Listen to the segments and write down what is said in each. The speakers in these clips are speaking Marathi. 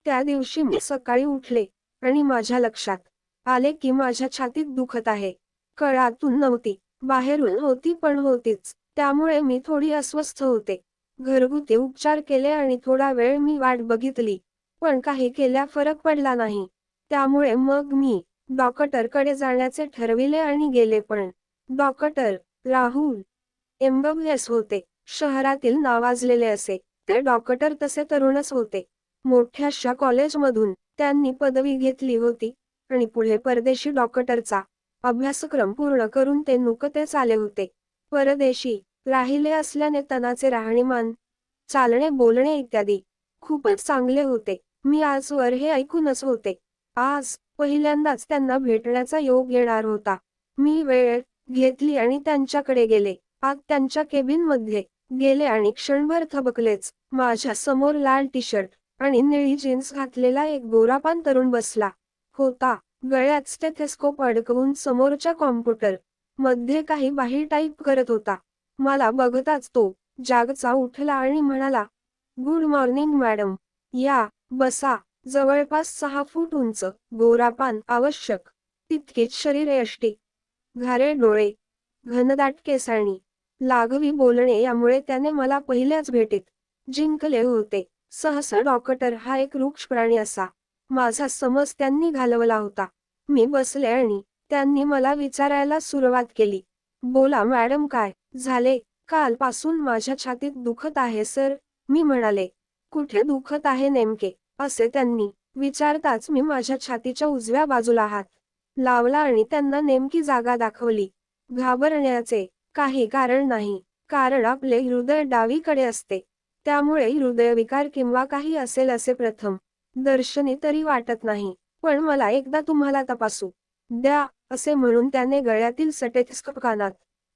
त्या दिवशी मी सकाळी उठले आणि माझ्या लक्षात आले की माझ्या छातीत दुखत आहे. कळ आतून नव्हती, बाहेरून होती पण होतीच. त्यामुळे मी थोडी अस्वस्थ होते. घरगुती उपचार केले आणि थोडा वेळ मी वाट बघितली, पण काही केल्या फरक पडला नाही. त्यामुळे मग मी डॉक्टरकडे जाण्याचे ठरविले आणि गेले पण. डॉक्टर राहुल एमबीबीएस होते. शहरातील नावाजलेले असे ते डॉक्टर तसे तरुणच होते. मोठ्याशा कॉलेजमधून त्यांनी पदवी घेतली होती आणि पुढे परदेशी डॉक्टरचा अभ्यासक्रम पूर्ण करून ते नुकतेच आले होते. परदेशी राहिले असल्याने तणाचे राहणीमान, चालणे बोलणे इत्यादी खूपच चांगले होते. मी आजवर हे ऐकूनच होते. आज पहिल्यांदाच त्यांना भेटण्याचा योग येणार होता. मी वेळ घेतली आणि त्यांच्याकडे गेले. आत त्यांच्या केबिनमध्ये गेले आणि क्षणभर थबकलेच. माझ्या समोर लाल टी शर्ट आणि निळी जीन्स घातलेला एक गोरापान तरुण बसला होता. गळ्यात स्टेथोस्कोप अडकवून समोरच्या कॉम्प्युटर मध्ये काही बाही टाईप करत होता. मला बघताच तो जागचा उठला आणि म्हणाला, "गुड मॉर्निंग मॅडम, या, बसा." जवळपास 6 फूट उंच, गोरापान, आवश्यक तितकेच शरीरयष्टी, घारे डोळे, घनदाट केसांनी, लाघवी बोलणे यामुळे त्याने मला पहिल्याच भेटीत जिंकले होते. सहसा डॉक्टर हा एक रुक्ष प्राणी असा माझा समज त्यांनी घालवला होता. मी बसले आणि त्यांनी मला विचारायला सुरुवात केली, "बोला मॅडम, काय झाले?" "कालपासून माझ्या छातीत दुखत आहे सर," मी म्हणाले. "कुठे दुखत आहे नेमके?" असे त्यांनी विचारताच मी माझ्या छातीच्या उजव्या बाजूला हात लावला आणि त्यांना नेमकी जागा दाखवली. घाबरण्याचे काही कारण नाही, कारण आपले हृदय डावीकडे असते. त्यामुळे हृदयविकार किंवा काही असेल असे प्रथम दर्शनी तरी वाटत नाही. पण मला एकदा तुम्हाला तपासू द्या, असे म्हणून त्याने गळ्यातील स्टेथोस्कोप कानात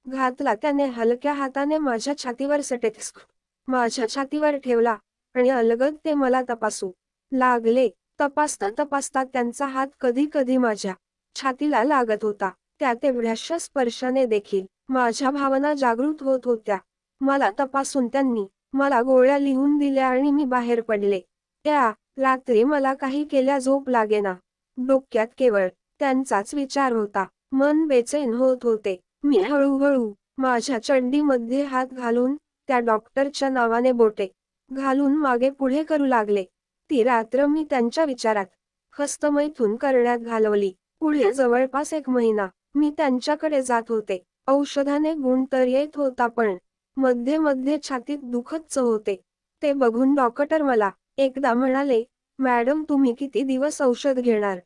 घातला. त्याने हलक्या हाताने माझ्या छातीवर स्टेथोस्कोप माझ्या छातीवर ठेवला आणि अलगद ते मला तपासू लागले. तपासता तपासता त्यांचा हात कधी कधी माझ्या छातीला लागत होता. त्या तेवढ्याशा स्पर्शाने देखील माझ्या भावना जागृत होत होत्या. मला तपासून त्यांनी मला गोळ्या लिहून दिल्या आणि मी बाहेर पडले. त्या रात्री मला काही केल्या झोप लागेना. डोक्यात केवळ त्यांचाच विचार होता. मन बेचैन होत होते. मी हळूहळू माझ्या चड्डीमध्ये हात घालून त्या डॉक्टरच्या नावाने बोटे घालून मागे पुढे करू लागले. ती रात्र मी त्यांच्या विचारात हस्तमैथून करण्यात घालवली. पुढे जवळपास 1 महिना मी त्यांच्याकडे जात होते. औषधाने गुण तर येत होता पण मध्ये मध्ये छातीत दुखतच होते. ते बघून डॉक्टर मला एकदा म्हणाले, "मॅडम, तुम्ही किती दिवस औषध घेणार?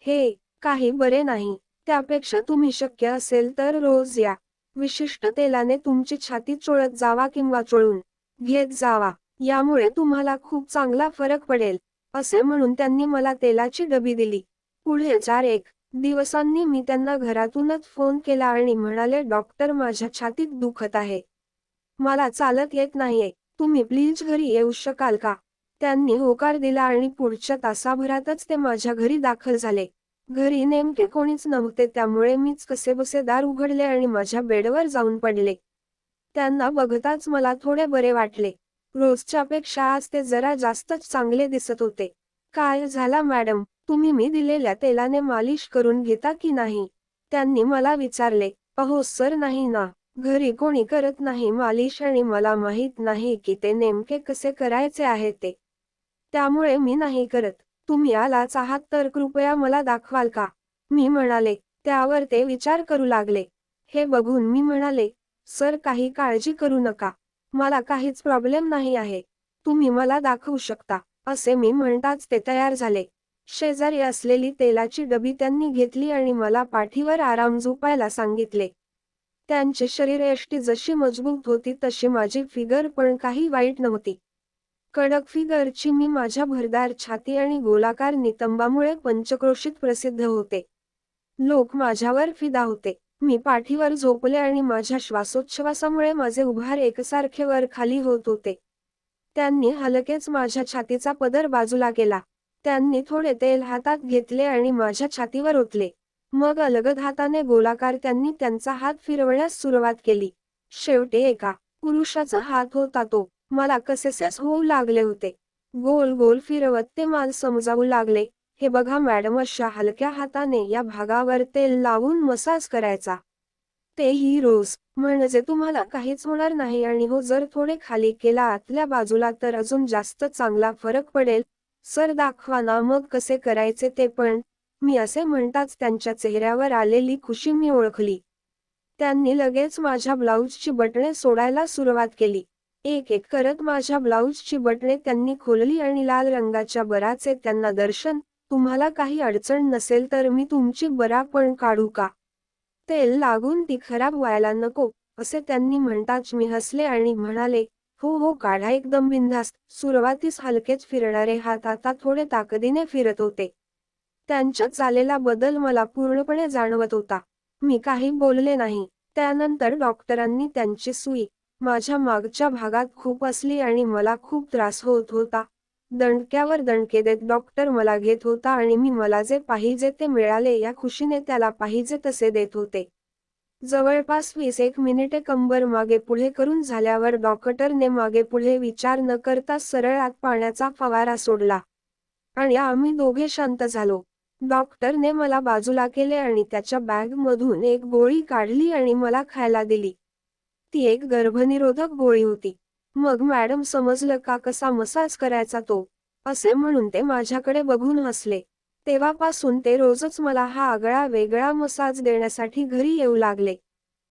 हे काही बरे नाही. त्यापेक्षा तुम्ही शक्य असेल तर रोज या विशिष्ट तेलाने तुमची छाती चोळत जावा किंवा चोळून घेत जावा. यामुळे तुम्हाला खूप चांगला फरक पडेल." असे म्हणून त्यांनी मला तेलाची डबी दिली. पुढे 4-1 दिवसांनी मी त्यांना घरातूनच फोन केला आणि म्हणाले, "डॉक्टर, माझ्या छातीत दुखत आहे. मला चालत येत नाहीये. तुम्ही प्लीज घरी येऊ शकाल का?" त्यांनी होकार दिला आणि पुढच्या तासाभरातच ते माझ्या घरी दाखल झाले. घरी नेमके कोणीच नव्हते, त्यामुळे मीच कसेबसे दार उघडले आणि माझ्या बेडवर जाऊन पडले. त्यांना बघताच मला थोडे बरे वाटले. रोजच्यापेक्षा आज ते जरा जास्तच चांगले दिसत होते. "काय झाला मॅडम, तुम्ही मी दिलेल्या तेलाने मालिश करून घेता की नाही?" त्यांनी मला विचारले. "अहो सर, नाही ना. घरी कोणी करत नाही मालिश आणि मला माहीत नाही की ते नेमके कसे करायचे आहे ते. त्यामुळे मी नाही करत. तुम्ही आलाच आहात तर कृपया मला दाखवाल का?" मी म्हणाले. त्यावर ते विचार करू लागले. हे बघून मी म्हणाले, "सर, काही काळजी करू नका. मला काहीच प्रॉब्लेम नाही आहे. तुम्ही मला दाखवू शकता." असे मी म्हणताच ते तयार झाले. शेजारी असलेली तेलाची डबी त्यांनी घेतली आणि मला पाठीवर आराम झोपायला सांगितले. त्यांची शरीरयष्टी जशी मजबूत होती तशी माझी फिगर पण काही वाईट नव्हती. कडक फिगरची मी माझ्या भरदार छाती आणि गोलाकार नितंबामुळे पंचक्रोशीत प्रसिद्ध होते. लोक माझ्यावर फिदा होते. मी पाठीवर झोपले आणि माझ्या श्वासोच्छवासामुळे माझे उभार एकसारखे वर खाली होत होते. त्यांनी हलकेच माझ्या छातीचा पदर बाजूला केला. त्यांनी थोडे तेल हातात घेतले आणि माझ्या छातीवर ओतले. मग अलगद हाताने गोलाकार त्यांनी त्यांचा हात फिरवण्यास सुरुवात केली. शेवटी एका पुरुषाचा हात होता तो. मला कसेसेच होऊ लागले होते. गोल गोल फिरवत ते मला समजावू लागले, हे बघा मॅडम, अशा हलक्या हाताने या भागावर तेल लावून मसाज करायचा. तेही रोज. म्हणजे तुम्हाला काहीच होणार नाही आणि हो, जर थोडे खाली केला आतल्या बाजूला तर अजून जास्त चांगला फरक पडेल. सर दाखवा ना मग कसे करायचे ते पण. मी असे म्हणताच त्यांच्या चेहऱ्यावर आलेली खुशी मी ओळखली. त्यांनी लगेच माझ्या ब्लाऊजची बटणे सोडायला सुरुवात केली. एक एक करत माझ्या ब्लाऊजची बटणे त्यांनी खोलली आणि लाल रंगाच्या बराचे त्यांना दर्शन, तुम्हाला काही अडचण नसेल तर मी तुमची बरा पण काढू का? तेल लागून ती खराब व्हायला नको, असे त्यांनी म्हणताच मी हसले आणि म्हणाले, हो हो काढा एकदम बिनधास्त. सुरुवातीस हलकेच फिरणारे हात आता थोडे ताकदीने फिरत होते. त्यांच्यात झालेला बदल मला पूर्णपणे जाणवत होता. मी काही बोलले नाही. त्यानंतर डॉक्टरांनी त्यांची सुई माझ्या मागच्या भागात खूप असली आणि मला खूप त्रास होत होता. दणक्यावर दणके देत डॉक्टर मला घेत होता आणि मी मला जे पाहिजे ते मिळाले या खुशीने त्याला पाहिजे तसे देत होते. जवळपास 20 मिनिटे कंबर मागे पुढे करून झाल्यावर डॉक्टरने मागे पुढे विचार न करता सरळ आत पाण्याचा फवारा सोडला. आणि आम्ही दोघे शांत झालो. डॉक्टरने मला बाजूला केले आणि त्याच्या बॅगमधून एक गोळी काढली आणि मला खायला दिली. ती एक गर्भनिरोधक गोळी होती. मग मॅडम, समजलं का कसा मसाज करायचा तो? असे म्हणून ते माझ्याकडे बघून हसले. तेव्हापासून ते रोजच मला हा आगळा वेगळा मसाज देण्यासाठी घरी येऊ लागले.